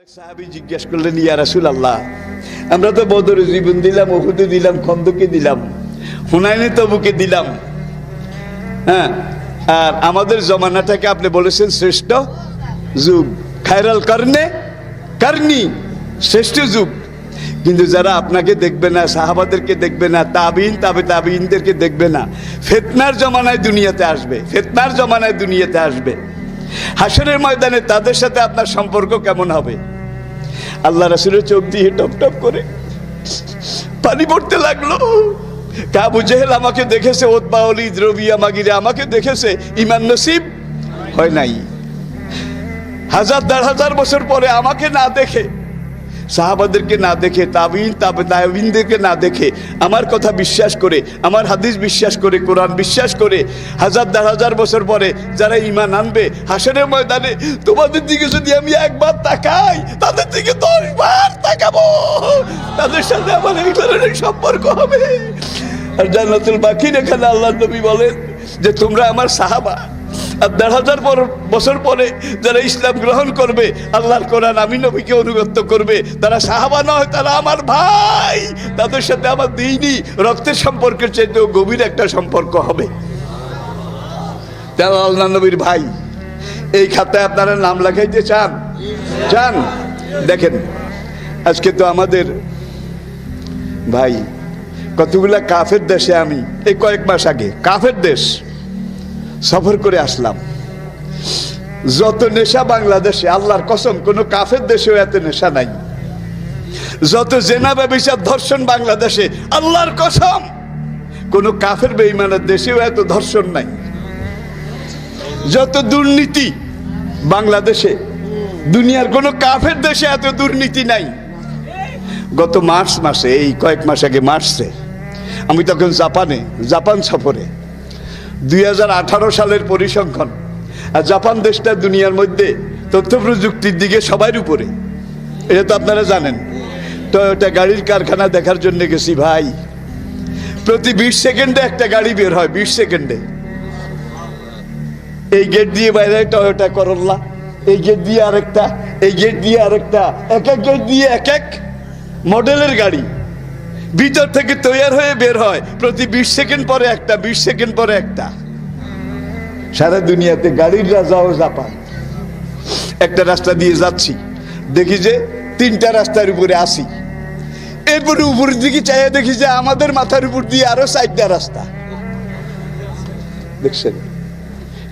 সাহাবী জিজ্ঞেস করলেন, ইয়া রাসূলুল্লাহ, আমরা তো বদরে জীবন দিলাম, উহুদে দিলাম, খন্দকে দিলাম, হুনাইনে তবুকে দিলাম, হ্যাঁ, আর আমাদের জমানাটাকে আপনি বলেছেন শ্রেষ্ঠ যুগ, খায়রাল করনে করনি, শ্রেষ্ঠ যুগ। কিন্তু যারা আপনাকে দেখবে না, সাহাবাদেরকে দেখবে না, তাবিন তাবে তাবিনদেরকে দেখবে না, ফিতনার জমানায় দুনিয়াতে আসবে, ফিতনার জমানায় দুনিয়াতে আসবে, হাসরের ময়দানে তাদের সাথে আপনার সম্পর্ক কেমন হবে? আল্লাহ রাসূলের চোখ দিয়ে টপ টপ করে পানি পড়তে লাগলো। আবু জেহেল আমাকে দেখেছে, উতবা ওয়ালিদ রবিয়া মাগিরে আমাকে দেখেছে, ঈমান নসিব হয় নাই। হাজার দেড় হাজার বছর পরে আমাকে না দেখে, সাহাবাদেরকে না দেখে, তাবিন তাবে তাবিনদেরকে না দেখে, আমার কথা বিশ্বাস করে, আমার হাদিস বিশ্বাস করে, কোরআন বিশ্বাস করে, হাজার দেড় হাজার বছর পরে যারা ঈমান আনবে, হাসরের ময়দানে তোমাদের দিকে যদি আমি একবার তাকাই, তাদের দিকে 10 বার তাকাবো, তাদের সাথে আমার এই ধরনের সম্পর্ক হবে। আর জান্নাতুল বাকির এখানে আল্লাহ নবী বলেন যে তোমরা আমার সাহাবা, আর 1,500 বছর পরে যারা ইসলাম গ্রহণ করবে, আল্লাহর কোরআন আমি নবীকে অনুগত করবে, তারা সাহাবা নয়, তারা আমার ভাই, তাদের সাথে আমার দ্বীনি রক্তের সম্পর্কের চাইতেও গভীর একটা সম্পর্ক হবে। তারা আল্লাহ নবীর ভাই। এই খাতায় আপনারা নাম লাগাইতে চান? চান? দেখেন, আজকে তো আমাদের ভাই কতগুলা কাফের দেশে, আমি এই কয়েক মাস আগে কাফের দেশ সফর করে আসলাম। যত নেশা বাংলাদেশে, আল্লাহর কসম কোন কাফের দেশেও এত নেশা নাই। যত জেনা ব্যভিচার ধর্ষণ বাংলাদেশে, আল্লাহর কসম কোন কাফের বেঈমানের দেশেও এত ধর্ষণ নাই। যত দুর্নীতি বাংলাদেশে, দুনিয়ার কোন কাফের দেশে এত দুর্নীতি নাই। গত মার্চ মাসে, এই কয়েক মাস আগে মার্চে, আমি তখন জাপান সফরে, 2018 সালের পরিসংখ্যান, আর জাপান দেশটা দুনিয়ার মধ্যে তথ্য প্রযুক্তির দিকে সবার উপরে, এটা তো আপনারা জানেন। টয়োটা গাড়ির কারখানা দেখার জন্য গেছি ভাই, প্রতি 20 সেকেন্ডে একটা গাড়ি বের হয়, 20 সেকেন্ডে। এই গেট দিয়ে বাইরে টয়োটা করোলা, এই গেট দিয়ে আরেকটা, এই গেট দিয়ে আরেকটা, এক এক গেট দিয়ে এক এক মডেলের গাড়ি ভিতর থেকে তৈরি হয়ে বের হয়, প্রতি 20 সেকেন্ড পরে একটা, 20 সেকেন্ড পরে একটা। সারা দুনিয়াতে গাড়ির রাজাও জাপান। একটা রাস্তা দিয়ে যাচ্ছি, দেখি যে 3টা রাস্তার উপরে আসি, এরপরে উপরের দিকে চাইয়া দেখি যে আমাদের মাথার উপর দিয়ে আরো 4টা রাস্তা। দেখছেন,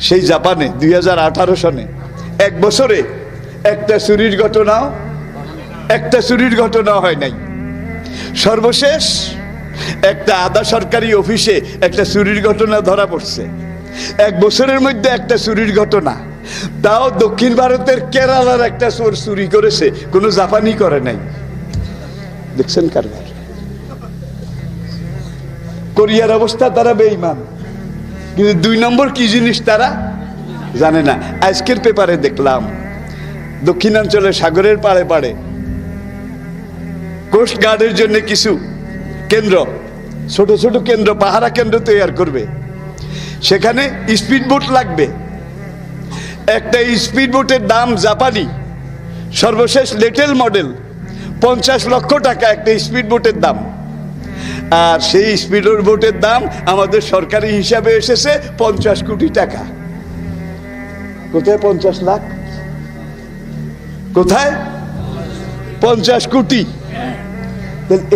সেই জাপানে 2018 সনে, এক বছরে একটা চুরির ঘটনাও হয় নাই। সর্বশেষ একটা আধা সরকারি অফিসে একটা চুরির ঘটনা ধরা পড়ছে। এক বছরের মধ্যে একটা চুরির ঘটনা, তাও দক্ষিণ ভারতের কেরালার একটা চোর চুরি করেছে, কোনো জাপানি করে নাই। দেখছেন কারবার। কোরিয়ার অবস্থা, তারা বেঈমান, কিন্তু 2 নম্বর কি জিনিস তারা জানে না। আজকের পেপারে দেখলাম দক্ষিণাঞ্চলের সাগরের পাড়ে পাড়ে কোস্ট গার্ডের জন্য কিছু কেন্দ্র, ছোট ছোট কেন্দ্র, পাহারা কেন্দ্র তৈরি করবে। সেখানে স্পিড বোট লাগবে। একটা স্পিড বোটের দাম জাপানি সর্বশেষ লেটেল মডেল 50 লক্ষ টাকা একটা স্পিড বোটের দাম। আর সেই স্পিড বোটের দাম আমাদের সরকারি হিসাবে এসেছে 50 কোটি টাকা। কোথায় 50 লাখ, কোথায় 50 কোটি?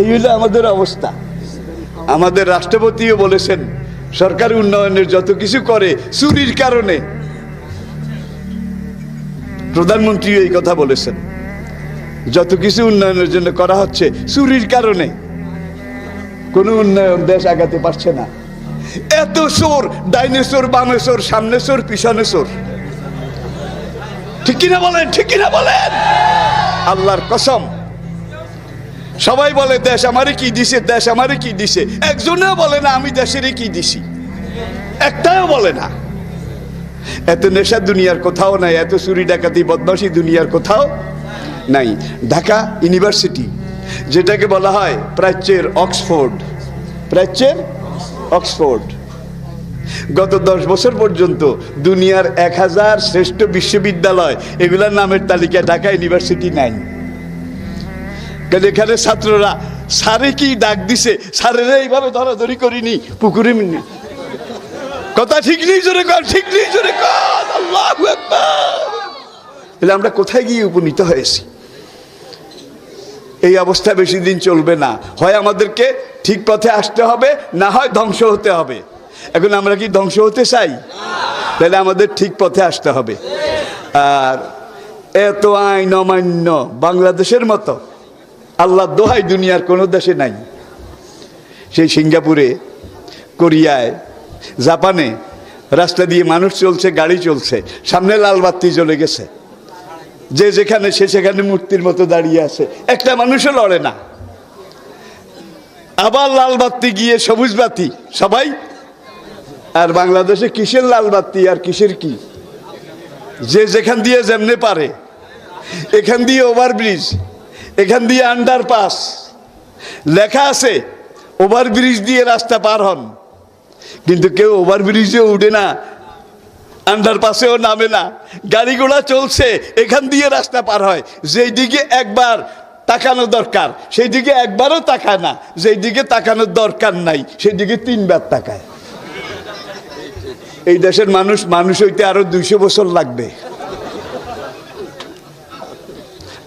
এই হলো আমাদের অবস্থা। আমাদের রাষ্ট্রপতিও বলেছেন সরকারি উন্নয়নের যত কিছু করে চুরির কারণে। প্রধানমন্ত্রী এই কথা বলেছেন, যত কিছু উন্নয়নের জন্য করা হচ্ছে চুরির কারণে। কোন উন্নয়ন দেশ আগাতে পারছে না। এত চোর, ডাইনে চোর, বামে চোর, সামনে চোর, পিছনে চোর। ঠিক কিনা বলেন? ঠিক কিনা বলেন? আল্লাহর কসম, সবাই বলে দেশ আমারে কি দিছে, দেশ আমারে কি দিছে। একজনেও বলে না আমি দেশেরই কি দিছি, একটাও বলে না। এত নেশা দুনিয়ার কোথাও নাই, এত চুরি ডাকাতি বদমাশি দুনিয়ার কোথাও নাই। ঢাকা ইউনিভার্সিটি, যেটাকে বলা হয় প্রাচ্যের অক্সফোর্ড, প্রাচ্যের অক্সফোর্ড, গত 10 বছর পর্যন্ত দুনিয়ার 1000 শ্রেষ্ঠ বিশ্ববিদ্যালয় এগুলার নামের তালিকায় ঢাকা ইউনিভার্সিটি নাই। কারণ এখানে ছাত্ররা স্যারে কি ডাক দিছে, স্যারেরা এইভাবে ধরাধরি করিনি, পুকুরে মিনি। কথা ঠিক নেই, জোরে কর, ঠিক নেই, জোরে কর, আল্লাহু আকবার। তাহলে আমরা কোথায় গিয়ে উপনীত হয়েছি? এই অবস্থা বেশি দিন চলবে না। হয় আমাদেরকে ঠিক পথে আসতে হবে, না হয় ধ্বংস হতে হবে। এখন আমরা কি ধ্বংস হতে চাই? তাহলে আমাদের ঠিক পথে আসতে হবে। আর এত আইন অমান্য বাংলাদেশের মতো আল্লাহ দোহাই দুনিয়ার কোনো দেশে নাই। সেই সিঙ্গাপুরে, কোরিয়ায়, জাপানে রাস্তা দিয়ে মানুষ চলছে, গাড়ি চলছে, সামনে লাল বাতি জ্বলে গেছে, যে যেখানে সে সেখানে মূর্তির মতো দাঁড়িয়ে আছে, একটা মানুষও লড়ে না। আবার লাল বাতি গিয়ে সবুজ বাতি, সবাই। আর বাংলাদেশে কিসের লাল বাতি আর কিসের কি? যে যেখান দিয়ে যেমনে পারে, এখান দিয়ে ওভারব্রিজ, এখান দিয়ে আন্ডারপাস, লেখা আছে ওভারব্রিজ দিয়ে রাস্তা পার হন, কিন্তু কেউ ওভারব্রিজে উঠে না, আন্ডারপাসেও নামে না। গাড়ি ঘোড়া চলছে, এখান দিয়ে রাস্তা পার হয়, যেই দিকে একবার তাকানো দরকার সেই দিকে একবারও তাকায় না, যেই দিকে তাকানোর দরকার নাই সেই দিকে 3 বার তাকায়। এই দেশের মানুষ হইতে আরো 200 বছর লাগবে।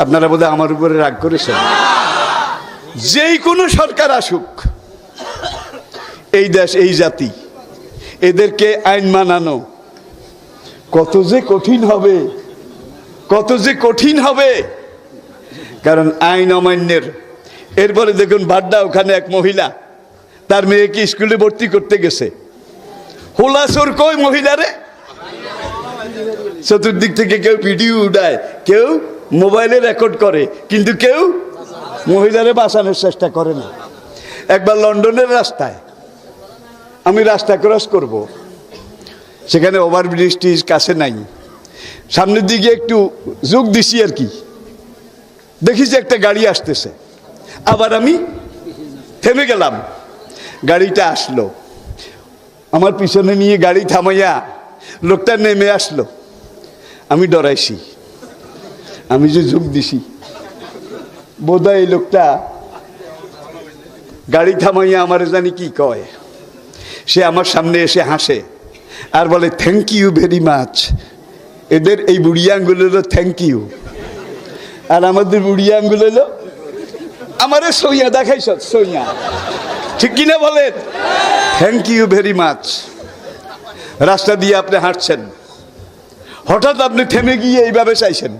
আপনারা বোধহয় আমার উপরে রাগ করেছেন। যেই কোনো সরকার আসুক, এই দেশ, এই জাতি, এদেরকে আইন মানানো কত যে কঠিন হবে, কত যে কঠিন হবে। কারণ আইন অমান্যের। এরপরে দেখুন বাড্ডা, ওখানে এক মহিলা তার মেয়েকে স্কুলে ভর্তি করতে গেছে, হোলাসোর কই মহিলারে, চতুর্দিক থেকে কেউ ভিডিও উঠায়, কেউ মোবাইলে রেকর্ড করে, কিন্তু কেউ মহিলারে বাঁচানোর চেষ্টা করে না। একবার লন্ডনের রাস্তায় আমি রাস্তা ক্রস করব, সেখানে ওভারব্রিজটি কাছে নাই, সামনের দিকে একটু যোগ দিছি আর কি, দেখি যে একটা গাড়ি আসতেছে, আবার আমি থেমে গেলাম। গাড়িটা আসলো, আমার পিছনে নিয়ে গাড়ি থামাইয়া লোকটা নেমে আসলো। আমি ডরাইছি, আমি যে যোগ দিছি, বোধহয় এই লোকটা গাড়ি থামাইয়া আমার জানি কি কয়। সে আমার সামনে এসে হাসে আর বলে থ্যাংক ইউ ভেরি মাচ। এদের এই বুড়িয়া আঙ্গুল হলো থ্যাংক ইউ, আর আমাদের বুড়িয়া আঙ্গুল হলো আমারে সইয়া দেখাইছ, সইয়া, ঠিক কিনা বলেন? Thank you very much. রাস্তা দিয়ে আপনি হাঁটছেন, হঠাৎ আপনি থেমে গিয়ে এইভাবে চাইছেন,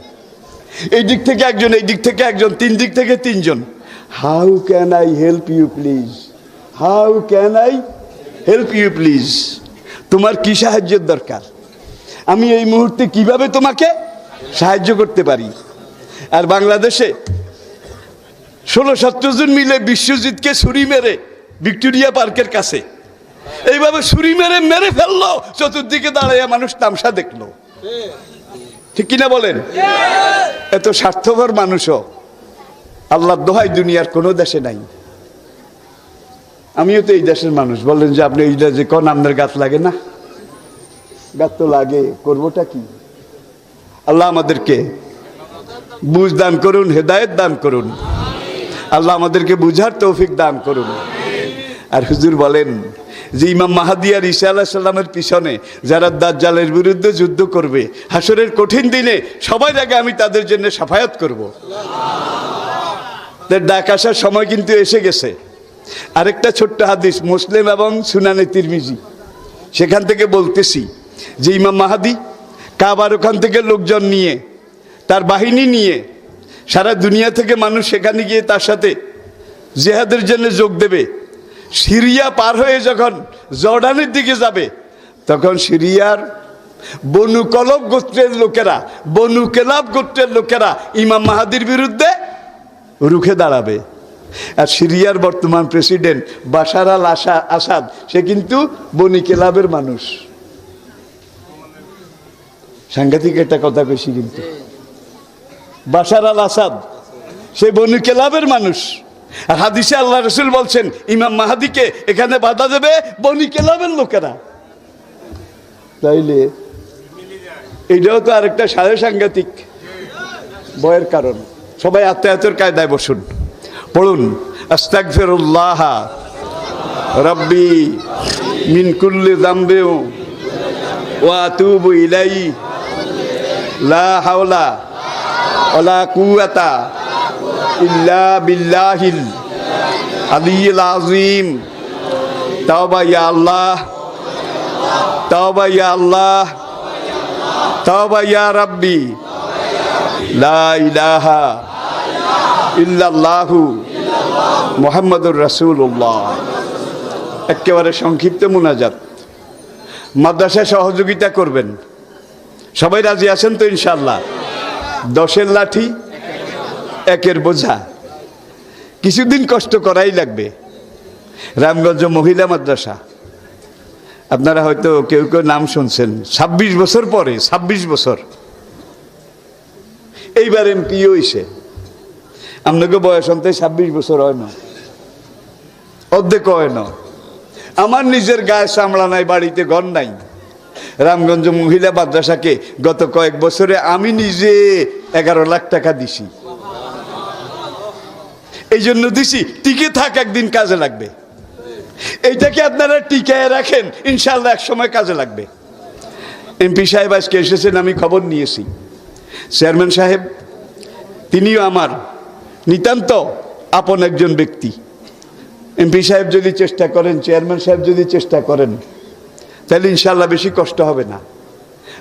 এই দিক থেকে একজন, এই দিক থেকে একজন, 3 দিক থেকে 3 জন। How can I help you please, how can I help you please, তোমার কি সাহায্যের দরকার, আমি এই মুহূর্তে কিভাবে তোমাকে সাহায্য করতে পারি? আর বাংলাদেশে 16-17 জন মিলে বিশ্বজিৎকে ছুরি মেরে ভিক্টোরিয়া পার্কের কাছে এইভাবে ছুরি মেরে মেরে ফেললো, চতুর্দিকে দাঁড়াইয়া মানুষ তামসা দেখলো, ঠিক কিনা বলেন? এত স্বার্থপর মানুষও আল্লাহর দোহাই দুনিয়ার কোনো দেশে নাই। আমিও তো এই দেশের মানুষ। বললেন যে আপনি এই দেশে কোন আপনার গাছ লাগে না? গাছ তো লাগে, করবোটা কি? আল্লাহ আমাদেরকে বুঝ দান করুন, হেদায়েত দান করুন, আল্লাহ আমাদেরকে বুঝার তৌফিক দান করুন। আর হুজুর বলেন যে ইমাম মাহাদি আর ঈসা আলাইহিস সালামের পিছনে যারা দাজ্জালের বিরুদ্ধে যুদ্ধ করবে, হাসরের কঠিন দিনে সবার আগে আমি তাদের জন্য শাফায়াত করব। ডাক আসার সময় কিন্তু এসে গেছে। আরেকটা ছোট্ট হাদিস মুসলিম এবং সুনানে তিরমিজি, সেখান থেকে বলতেছি যে ইমাম মাহাদি কাবার ওখান থেকে লোকজন নিয়ে, তার বাহিনী নিয়ে সারা দুনিয়া থেকে মানুষ সেখানে গিয়ে তার সাথে জিহাদের জন্য যোগ দেবে। সিরিয়া পার হয়ে যখন জর্ডানের দিকে যাবে, তখন সিরিয়ার বনু কলব গোত্রের লোকেরা, বনু কেলাব গোত্রের লোকেরা ইমাম মাহাদির বিরুদ্ধে রুখে দাঁড়াবে। আর সিরিয়ার বর্তমান প্রেসিডেন্ট বাশার আল আসাদ, সে কিন্তু বনি কেলাবের মানুষ। সাংঘাতিক একটা কথা কইছি, কিন্তু বাশার আল আসাদ সে বনি কেলাবের মানুষ। আর হাদিসে আল্লাহ রসুল বলছেন ইমাম মাহাদিকে এখানে বাধা দেবে বনি কেলাবের লোকেরা। তাইলে এইটাও তো আরেকটা সাংঘাতিক ভয়ের কারণ। সবাই আত্মায়াতের কায়দায় বসুন, পড়ুন আস্তাগফিরুল্লাহ রাব্বি মিন কুল্লি যামবি ওয়া আতুবু ইলাইহি লা হাওলা ওয়ালা কুওয়াতা ইল্লা বিল্লাহিল আলিয়্যিল আযীম। তাওবা ইয়া আল্লাহ, তাওবা ইয়া আল্লাহ, তাওবা ইয়া রাব্বি, লা ইলাহা ইল্লাল্লাহু মুহাম্মাদুর রাসূলুল্লাহ। একেবারে সংক্ষিপ্ত মুনাজাত। মাদ্রাসায় সহযোগিতা করবেন, সবাই রাজি আছেন তো ইনশাআল্লাহ? 10-এর লাঠি 1-এর বোঝা, কিছুদিন কষ্ট করাই লাগবে। রামগঞ্জ মহিলা মাদ্রাসা, আপনারা হয়তো কেউ কেউ নাম শুনছেন। 26 বছর পরে, 26 বছর এইবার এমপি হইছে। আপনাকে বয়স অন্তে 26 বছর হয় না, অর্ধেক হয় না। আমার নিজের গায়ে চামড়া নাই, বাড়িতে ঘর নাই। রামগঞ্জ মহিলা মাদ্রাসাকে গত কয়েক বছরে আমি নিজে 11 লাখ টাকা দিছি। এই জন্য দিছি, টিকে থাক, একদিন কাজে লাগবে। এইটাকে আপনারা টিকায় রাখেন, ইনশাল্লাহ এক সময় কাজে লাগবে। এমপি সাহেব আজকে এসেছেন, আমি খবর নিয়েছি। চেয়ারম্যান সাহেব তিনিও আমার নিতান্ত আপন একজন ব্যক্তি। এমপি সাহেব যদি চেষ্টা করেন, চেয়ারম্যান সাহেব যদি চেষ্টা করেন, তাহলে ইনশাল্লাহ বেশি কষ্ট হবে না।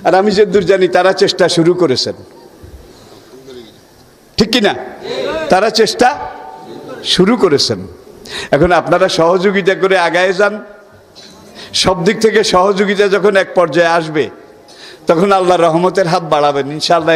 আর আমি যতদূর জানি তারা চেষ্টা শুরু করেছেন, ঠিক কিনা? তারা চেষ্টা শুরু করেছেন। এখন আপনারা সহযোগিতা করে আগায় যান। সব দিক থেকে সহযোগিতা যখন এক পর্যায়ে আসবে, তখন আল্লাহর রহমতের হাত বাড়াবেন ইনশাআল্লাহ।